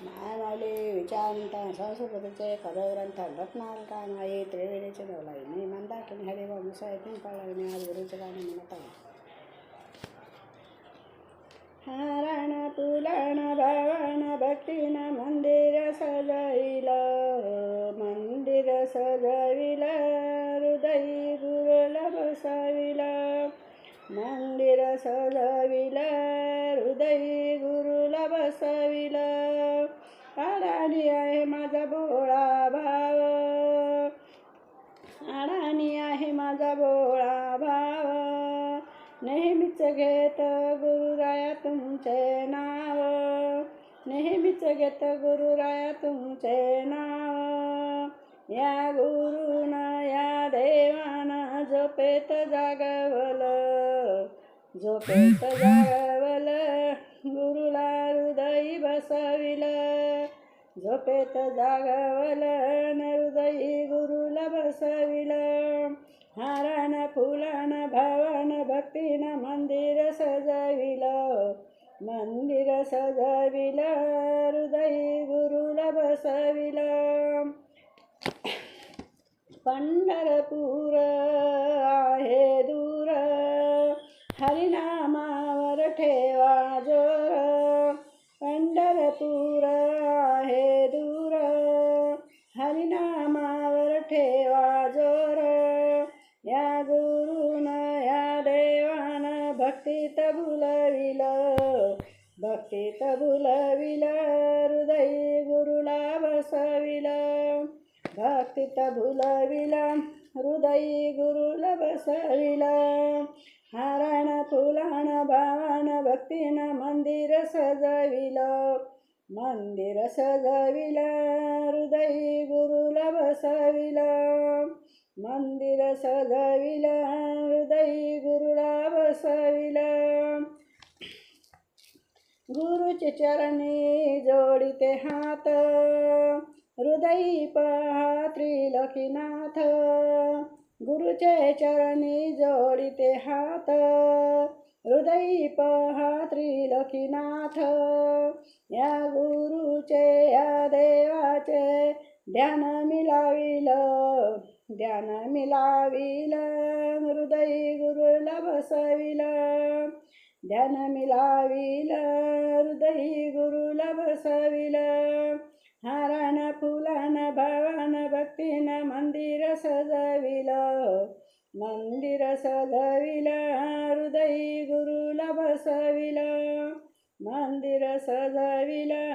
मायमाऊली विचारवंता संस्कृतीचे खरग्रंथ रत्नाल का माई त्रिवेणीचे नवलाई मी मंदाकिनी हरिभाऊ मुसाळी पाळला आज गुरुचे गाणे म्हणत आहे. हारण फुलन भवन भक्तीन मंदिर सजविलं हृदयी गुरुला बसविलं मंदिर सजविलं हृदयी गुरुला बसविलं. अडाणी आहे माझा भोळा भाव अडाणी आहे माझा भोळा भाव नेहमीच घेत गुरुराया तुमचे नाव नेहमीच घेत गुरुराया तुमचे नाव. या गुरुन या देवान झोपेत जागवलं गुरुला हृदयी बसविलं झोपेत जागवलं हृदयी गुरुला बसविलं. हारण फुलन भवन भक्तीन मंदिर सजविलं हृदयी गुरुला बसविलं. पंढरपूर आहे दूर हरिनामावर ठेवा जोर पंढरपूर आहे दूर हरिनामावर ठेवा जोर. या गुरुन या देवान भक्तीत भुलविलं हृदयी गुरुला बसविलं भक्तीत भुलविलं हृदयी गुरुला बसविलं. हारण फुलन भावन भक्तीन मंदिर सजविलं हृदयी गुरुला बसविलं मंदिर सजविलं हृदयी गुरुला बसविलं. गुरुचे चरणी जोडिते हात हृदयी पहा त्रिलोकीनाथ गुरुचे चरणी जोडिते हात हृदयी पहा त्रिलोकीनाथ. या गुरुचे या देवाचे ध्यान मिलाविलं हृदयी गुरुला बसविलं ध्यान मिलाविलं हृदयी गुरुला बसविलं. हारण फुलन भवन भक्तीन मंदिर सजविलं हृदयी गुरुला बसविलं मंदिर सजविलं